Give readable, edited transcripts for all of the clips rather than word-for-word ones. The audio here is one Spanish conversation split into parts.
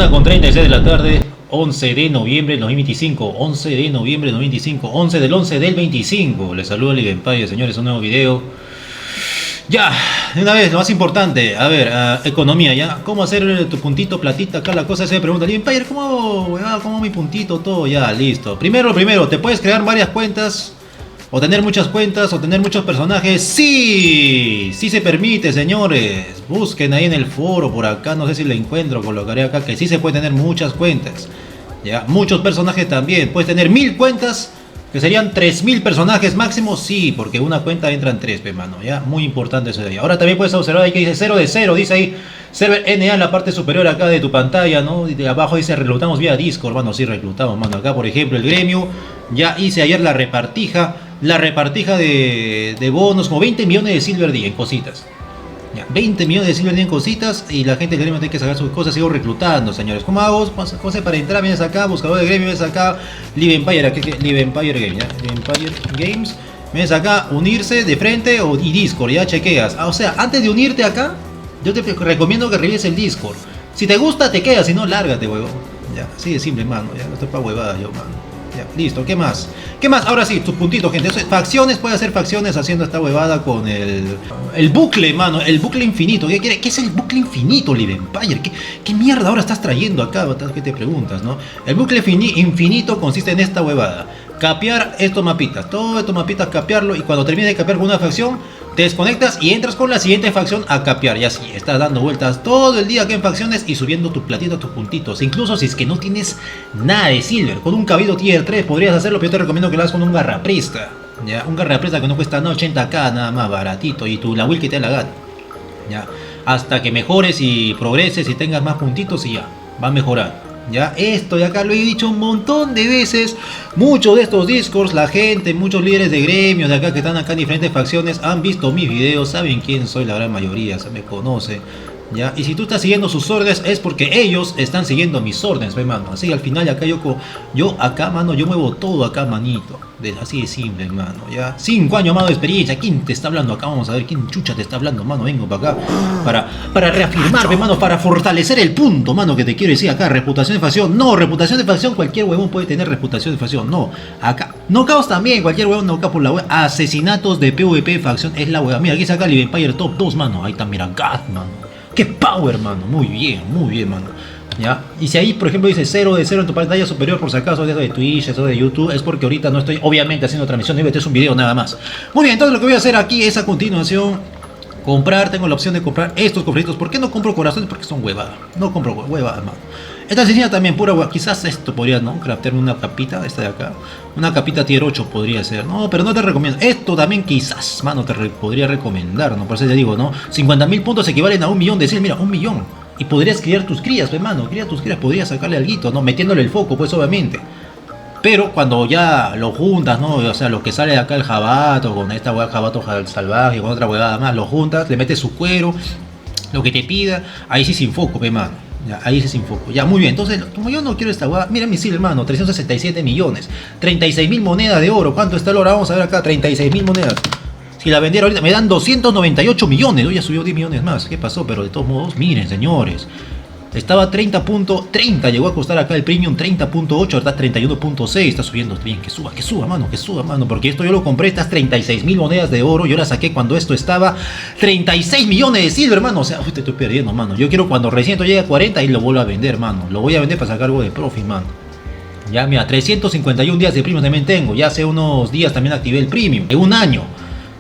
1:36 de la tarde, 11 de noviembre del 2025, 11 de noviembre del 2025, 11 del 11 del 25. Les saluda Live Empire, señores, un nuevo video. Ya, de una vez, lo más importante, a ver, economía, ya, ¿cómo hacer tu puntito, platita? Acá la cosa se me pregunta, Live Empire, ¿cómo mi puntito, todo? Ya, listo. Primero, te puedes crear varias cuentas, o tener muchas cuentas, o tener muchos personajes. Sí, sí se permite, señores. Busquen ahí en el foro, por acá, no sé si lo encuentro, colocaré acá, que sí se puede tener muchas cuentas. Ya, muchos personajes también. Puedes tener 1000 cuentas, que serían 3000 personajes máximo, sí, porque una cuenta entran 3, mano, ya, muy importante eso de ahí. Ahora también puedes observar ahí que dice 0 de 0, dice ahí, server NA en la parte superior acá de tu pantalla, ¿no? Y de abajo dice reclutamos vía Discord, mano, sí, reclutamos, mano. Acá, por ejemplo, el gremio, ya hice ayer la repartija de bonos, como 20 millones de Silver D en cositas. Ya, 20 millones de Silver D en cositas, y la gente del gremio tiene que sacar sus cosas. Sigo reclutando, señores. ¿Cómo hago? Cosa para entrar, vienes acá, buscador de gremio, vienes acá, Live Empire, aquí, Live Empire Game, ¿ya? Live Empire Games, vienes acá, unirse de frente y Discord, ya chequeas. O sea, antes de unirte acá, yo te recomiendo que revises el Discord. Si te gusta, te quedas, si no, lárgate, huevón. Ya, así de simple, mano, ya, no estoy pa' huevadas yo, mano. Ya, listo, ¿qué más? ¿Qué más? Ahora sí, tus puntitos, gente. Facciones, puede hacer facciones haciendo esta huevada con el bucle, mano. El bucle infinito. ¿Qué es el bucle infinito, Live Empire? ¿Qué mierda ahora estás trayendo acá? ¿Qué te preguntas, no? El bucle infinito consiste en esta huevada. Capear estos mapitas. Todos estos mapitas, capearlo. Y cuando termines de capear con una facción, te desconectas y entras con la siguiente facción a capear. Y así, estás dando vueltas todo el día acá en facciones y subiendo tu platito, tus puntitos. Incluso si es que no tienes nada de silver, con un cabildo tier 3 podrías hacerlo, pero yo te recomiendo que lo hagas con un garraprista. Ya, un garraprista que no cuesta 80k, nada más, baratito. Y la will que te da la gana. Ya, hasta que mejores y progreses y tengas más puntitos y ya, va a mejorar. Ya, esto de acá lo he dicho un montón de veces. Muchos de estos discords, la gente, muchos líderes de gremios de acá que están acá en diferentes facciones han visto mis videos, saben quién soy, la gran mayoría, se me conoce. Ya, y si tú estás siguiendo sus órdenes es porque ellos están siguiendo mis órdenes, mano. Así al final acá yo acá, mano, yo muevo todo acá, manito. Así de simple, mano. Ya, 5 años, mano, de experiencia. ¿Quién te está hablando acá? Vamos a ver quién chucha te está hablando, mano. Vengo para acá para reafirmarme, mano, para fortalecer el punto, mano, que te quiero decir acá. Reputación de facción. No, reputación de facción, cualquier huevón puede tener reputación de facción. No, acá. Knockouts también, cualquier huevón knockout por la web. Asesinatos de PvP facción es la hueva. Mira, aquí saca Live Empire Top 2, mano. Ahí está, mira, God, mano. ¡Qué power, mano! Muy bien, mano. ¿Ya? Y si ahí, por ejemplo, dice 0 de 0 en tu pantalla superior, por si acaso, eso de Twitch, eso de YouTube, es porque ahorita no estoy, obviamente, haciendo transmisión, este es un video nada más. Muy bien, entonces lo que voy a hacer aquí es a continuación comprar, tengo la opción de comprar estos cofritos. ¿Por qué no compro corazones? Porque son huevadas. No compro huevadas, mano. Esta asesina también pura hueva. Quizás esto podría, ¿no? Craftearme una capita, esta de acá. Una capita tier 8 podría ser. No, pero no te recomiendo. Esto también quizás, mano, te podría recomendar, ¿no? Por eso te digo, ¿no? 50.000 puntos equivalen a 1 millón de 100. Mira, 1 millón. Y podrías criar tus crías, hermano. Criar tus crías, podrías sacarle alguito, ¿no? Metiéndole el foco, pues obviamente. Pero cuando ya lo juntas, ¿no? O sea, lo que sale de acá el jabato, con esta hueá jabato salvaje, con otra huevada más, lo juntas, le metes su cuero, lo que te pida, ahí sí sin foco, mano. Ya, ahí sí sin foco. Ya, muy bien. Entonces, como yo no quiero esta hueá, mira mi silver, hermano, 367 millones, 36.000 monedas de oro. ¿Cuánto está el oro? Vamos a ver acá, 36.000 monedas. Si la vendiera ahorita, me dan 298 millones. Hoy ya subió 10 millones más. ¿Qué pasó? Pero de todos modos, miren, señores. Estaba 30.30, llegó a costar acá el premium 30.8, ahora está 31.6, está subiendo bien, que suba, mano, porque esto yo lo compré, estas 36.000 monedas de oro, yo la saqué cuando esto estaba 36 millones de silver, mano, o sea, te estoy perdiendo, mano, yo quiero cuando recién llegue a 40 y lo vuelvo a vender, mano, lo voy a vender para sacar algo de profit, mano. Ya, mira, 351 días de premium también tengo, ya hace unos días también activé el premium, en un año.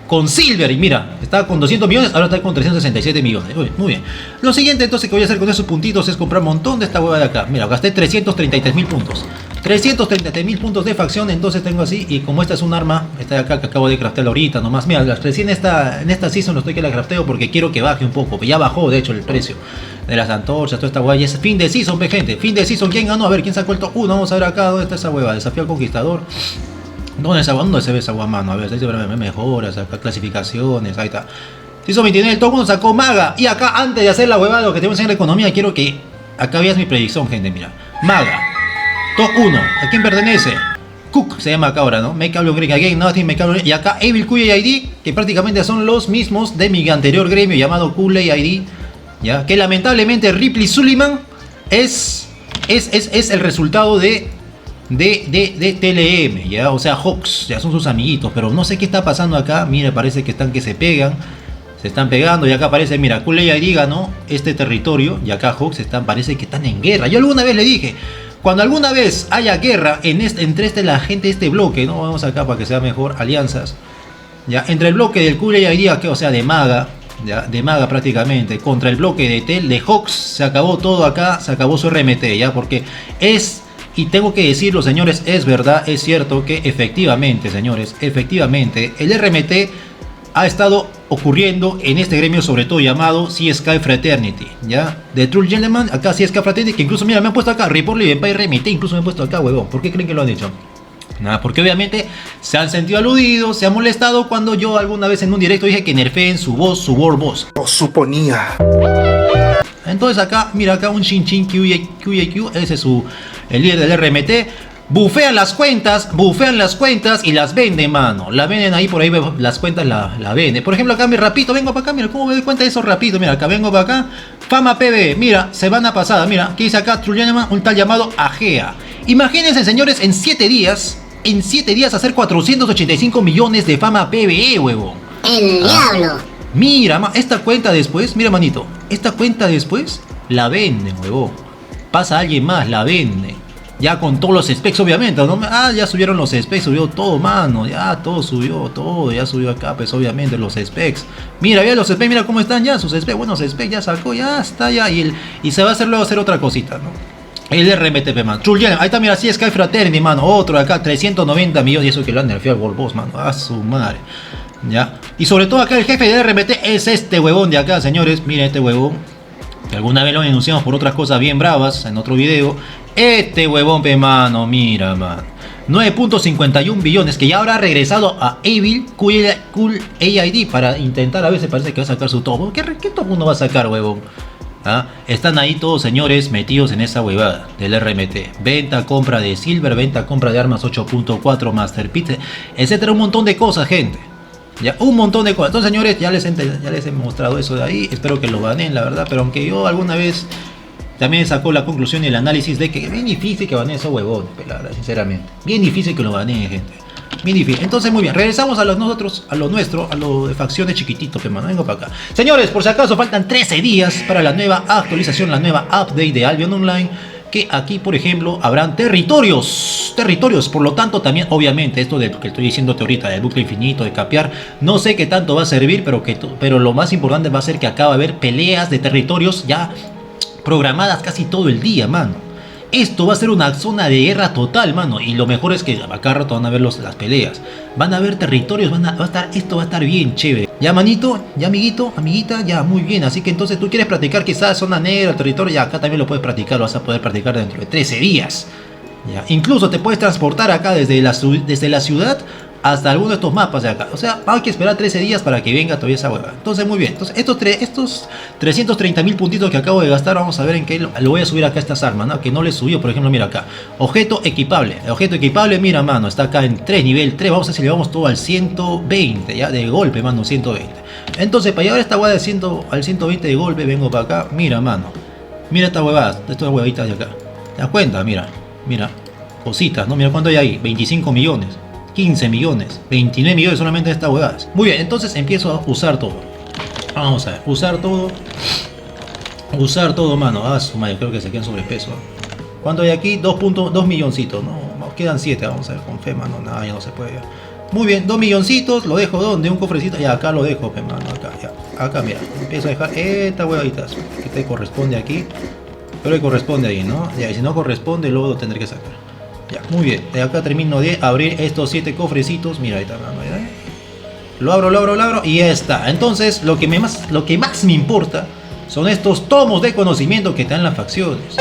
Con silver, y mira, estaba con 200 millones, ahora está con 367 millones. Muy bien. Lo siguiente entonces que voy a hacer con esos puntitos es comprar un montón de esta hueva de acá. Mira, gasté 333.000 puntos. 333.000 puntos de facción, entonces tengo así. Y como esta es un arma, esta de acá que acabo de craftear ahorita nomás. Mira, recién en esta season no estoy que la crafteo porque quiero que baje un poco. Ya bajó, de hecho, el precio de las antorchas, toda esta hueva. Y es fin de season, gente. Fin de season, ¿quién ganó? A ver, ¿quién sacó el top 1? Vamos a ver acá, ¿dónde está esa hueva? Desafío al conquistador. ¿Dónde se ve esa agua, mano? A ver, ahí se ve mejoras, acá clasificaciones, ahí está. Hizo 29, el top 1 sacó Maga. Y acá, antes de hacer la huevada, lo que tengo que enseñar en economía, quiero que acá veas mi predicción, gente, mira. Maga, top 1, ¿a quién pertenece? Cook se llama acá ahora, ¿no? Make Albion Greek Again, Nothing, Make Albion. Y acá Evil Kuya ID, que prácticamente son los mismos de mi anterior gremio llamado Kool-Aid ID. ¿Ya? Que lamentablemente Ripley Suleiman es es el resultado de TLM, ¿ya? O sea, Hawks, ya son sus amiguitos, pero no sé qué está pasando acá. Mira, parece que están que se pegan. Se están pegando y acá aparece, mira, Kool Aid ID ganó este territorio y acá Hawks parece que están en guerra. Yo alguna vez le dije, cuando alguna vez haya guerra entre la gente de este bloque, ¿no? Vamos acá para que sea mejor, alianzas, ya, entre el bloque del Kool Aid ID, o sea, de Maga, ya, de Maga prácticamente, contra el bloque de Hawks, se acabó todo acá, se acabó su RMT, ya, porque y tengo que decirlo, señores, es verdad, es cierto que efectivamente, señores, efectivamente, el RMT ha estado ocurriendo en este gremio, sobre todo llamado CSK Fraternity, ¿ya? De True Gentleman, acá CSK Fraternity, que incluso, mira, me han puesto acá, Report Live Empire RMT, incluso me han puesto acá, huevón. ¿Por qué creen que lo han dicho? Nada, porque obviamente se han sentido aludidos, se han molestado cuando yo alguna vez en un directo dije que nerfeen su voz, su World Boss. Lo suponía. Entonces acá, mira acá un Shin Shin QAQ, ese es el líder del RMT. Bufean las cuentas y las venden, mano. La venden ahí, por ahí las cuentas la venden. Por ejemplo, acá mi rapito, vengo para acá, mira, ¿cómo me doy cuenta de esos rapitos? Mira, acá vengo para acá. Fama PB, mira, semana pasada, mira, ¿qué dice acá? Un tal llamado Agea. Imagínense, señores, en 7 días hacer 485 millones de fama PBE, huevo. El diablo. Mira, esta cuenta después, mira, manito, esta cuenta después la venden, huevo. Pasa alguien más, la vende. Ya con todos los specs, obviamente, ¿no? Ya subieron los specs, subió todo, mano. Ya todo subió, ya subió acá, pues obviamente los specs. Mira, los specs, mira cómo están ya sus specs. Bueno, los specs ya sacó, ya está, ya. Y se va a hacer luego otra cosita, ¿no? El RMTP, man. Ahí está, mira, sí, Sky Fraternity, mano. Otro acá, 390 millones. Y eso que lo han nerfeado al World Boss, mano. A su madre. Ya. Y sobre todo acá el jefe del RMT es este huevón de acá, señores. Miren este huevón. Que alguna vez lo denunciamos por otras cosas bien bravas en otro video. Este huevón, pe, mano, mira, man. 9.51 billones que ya habrá regresado a Evil Cool AID para intentar, a veces parece que va a sacar su top. ¿Qué top uno va a sacar, huevón? ¿Ah? Están ahí todos, señores, metidos en esa huevada del RMT. Venta, compra de silver, venta, compra de armas 8.4, Master Pizza, etcétera. Un montón de cosas, gente. Ya, un montón de cosas. Entonces, señores, ya les he mostrado eso de ahí. Espero que lo baneen, la verdad. Pero aunque yo alguna vez también sacó la conclusión y el análisis de que es bien difícil que baneen esos huevones, pelada, sinceramente. Bien difícil que lo baneen, gente. Bien difícil. Entonces, muy bien. Regresamos a lo de facciones chiquitito, que mano. Vengo para acá. Señores, por si acaso, faltan 13 días para la nueva actualización, la nueva update de Albion Online. Que aquí, por ejemplo, habrán territorios. Por lo tanto, también, obviamente, esto de que estoy diciéndote ahorita, del bucle infinito, de capear, no sé qué tanto va a servir, pero lo más importante va a ser que acá va a haber peleas de territorios ya programadas casi todo el día, mano. Esto va a ser una zona de guerra total, mano. Y lo mejor es que acá rato van a ver las peleas. Van a haber territorios, esto va a estar bien chévere. Ya, manito, ya, amiguito, amiguita, ya, muy bien. Así que entonces tú quieres practicar quizás zona negra, territorio, ya acá también lo puedes practicar, lo vas a poder practicar dentro de 13 días. Ya, incluso te puedes transportar acá desde la ciudad hasta alguno de estos mapas de acá. O sea, hay que esperar 13 días para que venga todavía esa hueva. Entonces, muy bien. Entonces, estos 330.000 puntitos que acabo de gastar, vamos a ver en qué lo voy a subir acá a estas armas, ¿no? Que no le subió, por ejemplo, mira acá. Objeto equipable. El objeto equipable, mira, mano, está acá en 3, nivel 3. Vamos a ver si le vamos todo al 120, ya, de golpe, mano, 120. Entonces, para llevar esta hueva al 120 de golpe, vengo para acá. Mira, mano. Mira esta huevada, estas huevitas de acá. ¿Te das cuenta? Mira. Cositas, ¿no? Mira cuánto hay ahí. 25 millones. 15 millones, 29 millones solamente de estas huevadas. Muy bien, entonces empiezo a usar todo. Vamos a ver, usar todo, mano. Ah, su madre, creo que se quedan sobrepeso. ¿Cuánto hay aquí? 2 milloncitos, no, quedan 7, vamos a ver, con fe, mano, nada, ya no se puede. Muy bien, 2 milloncitos, lo dejo donde, un cofrecito, ya acá lo dejo, fe, mano, acá, ya. Acá, mira, empiezo a dejar esta huevaditas, que te corresponde aquí, pero le corresponde ahí, ¿no? Ya, y si no corresponde, luego lo tendré que sacar. Ya, muy bien, de acá termino de abrir estos 7 cofrecitos. Mira, ahí está, lo abro y ya está. Entonces, lo que más me importa son estos tomos de conocimiento que te dan las facciones.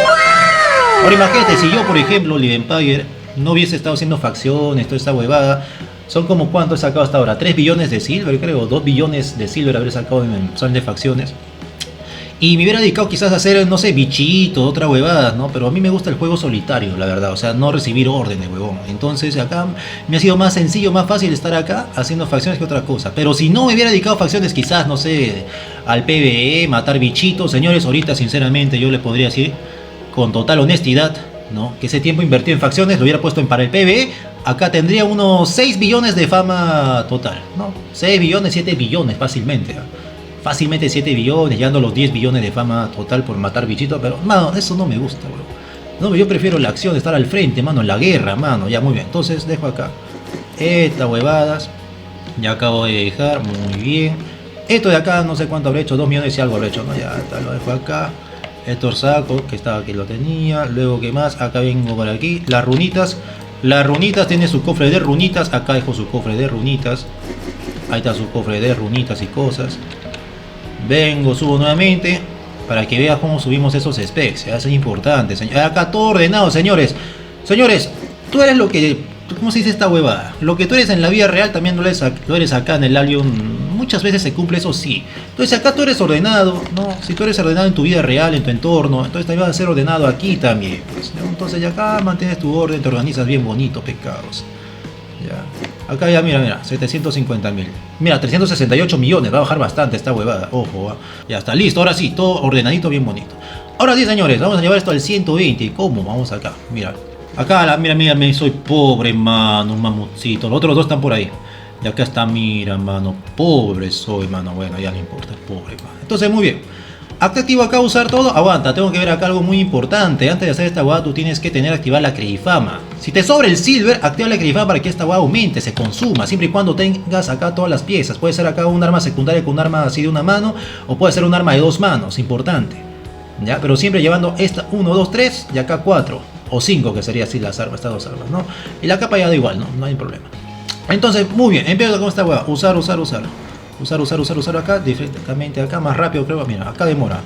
Ahora imagínate, si yo, por ejemplo, Live Empire, no hubiese estado haciendo facciones, toda esta huevada. Son como, ¿cuánto he sacado hasta ahora? 3 billones de silver, creo, 2 billones de silver habré sacado en son de facciones. Y me hubiera dedicado quizás a hacer, no sé, bichitos, otra huevada, ¿no? Pero a mí me gusta el juego solitario, la verdad. O sea, no recibir órdenes, huevón. Entonces acá me ha sido más sencillo, más fácil estar acá haciendo facciones que otra cosa. Pero si no me hubiera dedicado a facciones, quizás, no sé, al PvE, matar bichitos. Señores, ahorita sinceramente yo les podría decir con total honestidad, ¿no? Que ese tiempo invertido en facciones lo hubiera puesto en para el PBE, acá tendría unos 6 billones de fama total, ¿no? 6 billones, 7 billones fácilmente, ¿eh? Fácilmente 7 billones, llegando a los 10 billones de fama total por matar bichitos, pero, mano, eso no me gusta, bro. No, yo prefiero la acción de estar al frente, mano, en la guerra, mano, ya, muy bien. Entonces, dejo acá estas huevadas, ya acabo de dejar, muy bien. Esto de acá, no sé cuánto habré hecho, 2 millones y algo habré hecho, ¿no? Ya está, lo dejo acá. Esto saco, que estaba aquí, lo tenía. Luego, ¿qué más? Acá vengo por aquí. Las runitas tiene su cofre de runitas. Acá dejo su cofre de runitas. Ahí está su cofre de runitas y cosas. Vengo, subo nuevamente para que veas cómo subimos esos specs. Es importante, señor. Acá todo ordenado, señores. Señores, tú eres lo que... ¿Cómo se dice esta huevada? Lo que tú eres en la vida real también lo eres acá en el Albion. Muchas veces se cumple, eso sí. Entonces acá tú eres ordenado, ¿no? Si tú eres ordenado en tu vida real, en tu entorno, entonces también vas a ser ordenado aquí también, pues, ¿no? Entonces ya acá mantienes tu orden, te organizas bien bonito, pecados. Ya. Acá ya, mira, 750.000. Mira, 368 millones, va a bajar bastante esta huevada, ojo, ¿eh? Ya está, listo, ahora sí, todo ordenadito, bien bonito. Ahora sí, señores, vamos a llevar esto al 120. ¿Cómo? Vamos acá, mira. Acá, mira, soy pobre, mano, un mamutcito. Los otros dos están por ahí. Y acá está, mira, mano, pobre soy, mano. Bueno, ya no importa, pobre, mano. Entonces, muy bien. Acá activo acá usar todo. Aguanta, tengo que ver acá algo muy importante. Antes de hacer esta guada, tú tienes que tener activar la credifama. Si te sobra el silver, activa la credifama para que esta guada aumente, se consuma. Siempre y cuando tengas acá todas las piezas. Puede ser acá un arma secundaria con un arma así de una mano. O puede ser un arma de 2 manos, importante. ¿Ya? Pero siempre llevando esta 1, 2, 3 y acá 4. O 5, que sería así las armas, estas 2 armas, ¿no? Y la capa ya da igual, ¿no? No hay problema. Entonces, muy bien, empiezo con esta hueá. Usar acá, directamente acá, más rápido creo. Mira, acá demora.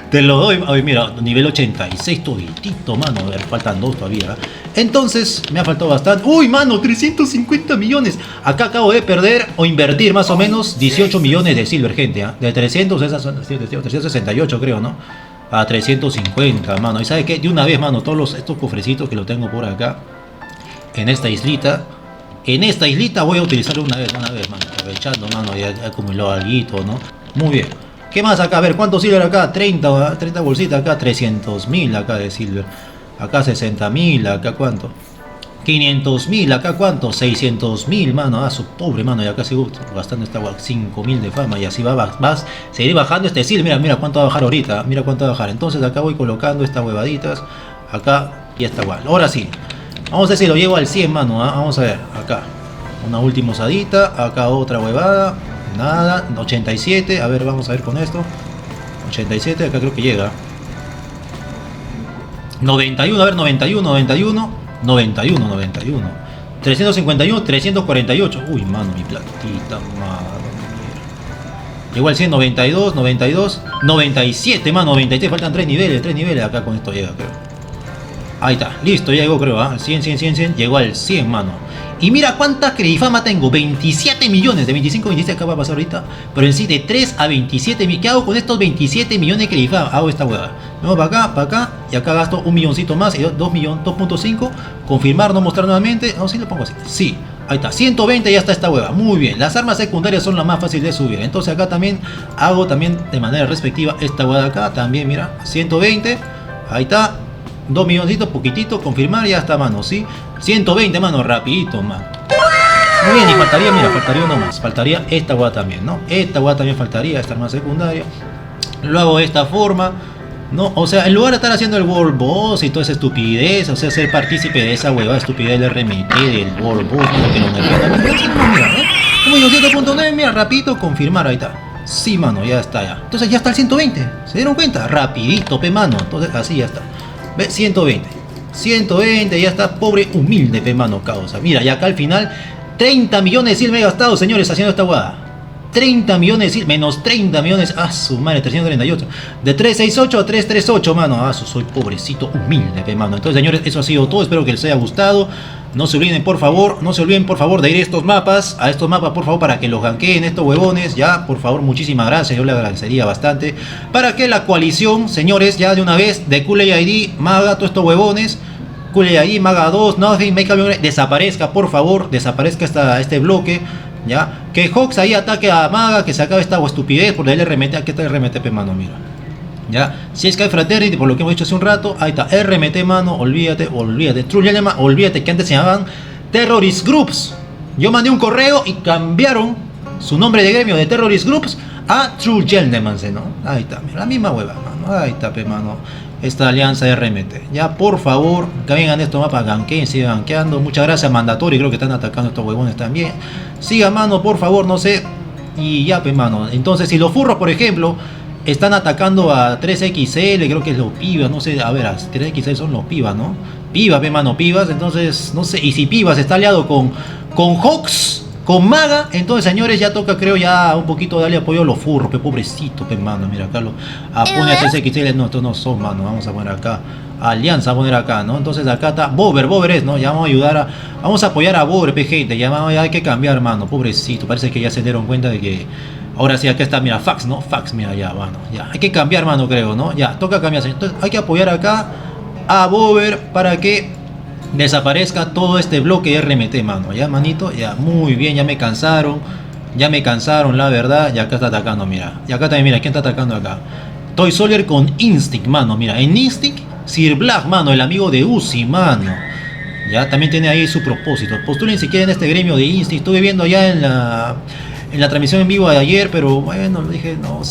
Te lo doy. A ver, mira, nivel 86, toditito, mano. A ver, faltan 2 todavía. Entonces, me ha faltado bastante. Uy, mano, 350 millones. Acá acabo de perder o invertir más o menos 18 millones de silver, gente, ¿eh? De 300, esas son 368, creo, ¿no? A 350, mano. Y ¿sabe qué? De una vez, mano, todos estos cofrecitos que lo tengo por acá, en esta islita voy a utilizarlo una vez, mano. Aprovechando, mano, ya acumuló algo, ¿no? Muy bien. ¿Qué más acá? A ver, ¿cuánto silver acá? 30 bolsitas acá, 300.000 acá de silver. Acá 60.000, acá ¿cuánto? 500.000, acá ¿cuánto? 600.000, mano. Ah, su pobre, mano. Y acá sigo gastando esta 5.000 de fama. Y así va a seguir bajando este silver. Mira cuánto va a bajar ahorita. Mira cuánto va a bajar. Entonces acá voy colocando estas huevaditas. Acá y esta igual. Ahora sí. Vamos a ver si lo llevo al 100, mano. ¿Ah? Vamos a ver. Acá. Una última usadita. Acá otra huevada. Nada. 87. A ver, vamos a ver con esto. 87. Acá creo que llega. 91. A ver, 91. 351, 348. Uy, mano, mi platita, mano. Llegó al 100, 92, 97, mano, 93. Faltan 3 niveles. Acá con esto llega, creo. Ahí está, listo, ya llegó, creo. 100. Llegó al 100, mano. Y mira cuánta credifama tengo. 27 millones. De 25 a 27 acá va a pasar ahorita. Pero en sí, de 3 a 27. ¿Qué hago con estos 27 millones de credifama? Hago esta hueá. Vamos para acá. Y acá gasto un milloncito más. Y 2.5. Confirmar, no mostrar nuevamente. No, sí lo pongo así. Sí. Ahí está. 120 ya está esta hueva. Muy bien. Las armas secundarias son las más fáciles de subir. Entonces acá también hago de manera respectiva esta hueá de acá. También, mira. 120. Ahí está. 2 milloncitos, poquitito, confirmar, ya está, mano, ¿sí? 120, mano, rapidito, mano. Muy bien, y faltaría uno más. Faltaría esta guada también, ¿no? Esta guada también faltaría, esta arma secundaria. Lo hago de esta forma, ¿no? O sea, en lugar de estar haciendo el World Boss y toda esa estupidez, o sea, ser partícipe de esa huevada estupidez del RMT, del World Boss, que lo nerfean. Mira, ¿eh? Un milloncito, mira, rapidito, confirmar, ahí está. Sí, mano, ya está, ya. Entonces ya está el 120, ¿se dieron cuenta? Rapidito, pe, mano. Entonces, así ya está. ¿Ve? 120, ya está, pobre, humilde, pe, mano, causa. Mira, y acá al final, 30 millones de silver me he gastado, señores, haciendo esta guada. 30 millones de silver, menos 30 millones, su madre, 338. De 368 a 338, mano, soy pobrecito, humilde, pe, mano. Entonces, señores, eso ha sido todo, espero que les haya gustado. No se olviden, por favor, de ir a estos mapas, por favor, para que los ganqueen estos huevones, ya, por favor, muchísimas gracias, yo le agradecería bastante, para que la coalición, señores, ya de una vez, de Kool-Aid, Maga, todos estos huevones, Kool-Aid, Maga 2, Nothing, Make Up, desaparezca, por favor, desaparezca este bloque, ya, que Hawks ahí ataque a Maga, que se acabe esta estupidez por el RMT, aquí está el RMT, mano, mira. Ya, si es que hay Fraternity, por lo que hemos dicho hace un rato, ahí está, RMT, mano, olvídate. True Gentleman, olvídate que antes se llamaban Terrorist Groups. Yo mandé un correo y cambiaron su nombre de gremio de Terrorist Groups a True Gentleman, ¿no? Ahí está, la misma hueva, mano, ahí está, mano, esta alianza de RMT. Ya, por favor, que vengan estos mapas, ganqueen, sigan ganqueando. Muchas gracias, Mandatory, creo que están atacando estos huevones también. Siga, mano, por favor, no sé. Y ya, mano, entonces si los furros, por ejemplo, están atacando a 3XL, creo que es los pibas, no sé, a ver, 3XL son los pibas, ¿no? Pibas, mano, pibas, entonces, no sé, y si pibas está aliado con Hawks, con Maga, entonces, señores, ya toca, creo, ya un poquito darle apoyo a los furros, pobrecito, mano, mira, acá lo pone a 3XL, no, estos no son, mano, vamos a poner acá, Alianza a poner acá, ¿no? Entonces acá está, Bober es, ¿no? Ya vamos a ayudar vamos a apoyar a Bober, gente, ya hay que cambiar, mano, pobrecito, parece que ya se dieron cuenta de que ahora sí, acá está, mira, Fax, ¿no? Fax, mira, ya, mano, ya. Hay que cambiar, mano, creo, ¿no? Ya, toca cambiar. Entonces, hay que apoyar acá a Bober para que desaparezca todo este bloque de RMT, mano. Ya, manito, ya, muy bien, ya me cansaron, la verdad. Y acá está atacando, mira. Y acá también, mira, ¿quién está atacando acá? Toy Soldier con Instinct, mano, mira. En Instinct, Sir Black, mano, el amigo de Uzi, mano. Ya, también tiene ahí su propósito. Postulen si quieren este gremio de Instinct. Estuve viendo ya en la transmisión en vivo de ayer, pero bueno, le dije, no,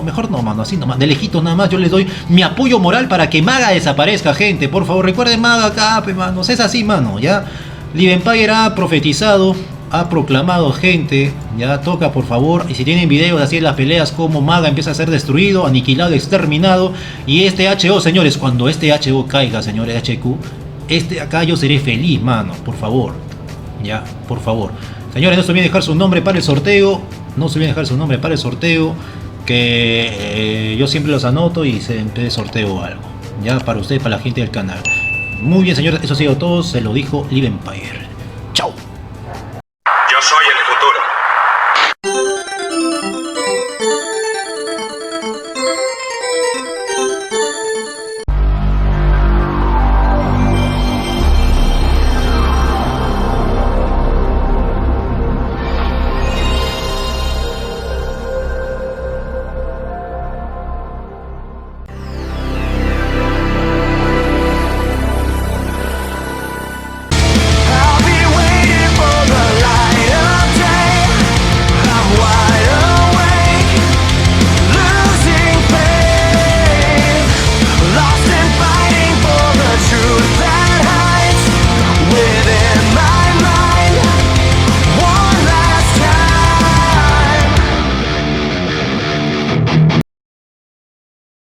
mejor no, mano, así nomás, de lejitos nada más, yo les doy mi apoyo moral para que Maga desaparezca, gente, por favor, recuerden Maga acá, mano, es así, mano, ya, Live Empire ha profetizado, ha proclamado, gente, ya toca, por favor, y si tienen videos de así en las peleas, como Maga empieza a ser destruido, aniquilado, exterminado, y este HO, señores, cuando este HO caiga, señores, HQ, acá yo seré feliz, mano, por favor, ya, por favor. Señores, no se olviden dejar su nombre para el sorteo. Que yo siempre los anoto y siempre sorteo algo. Ya para ustedes, para la gente del canal. Muy bien, señores, eso ha sido todo. Se lo dijo Live Empire.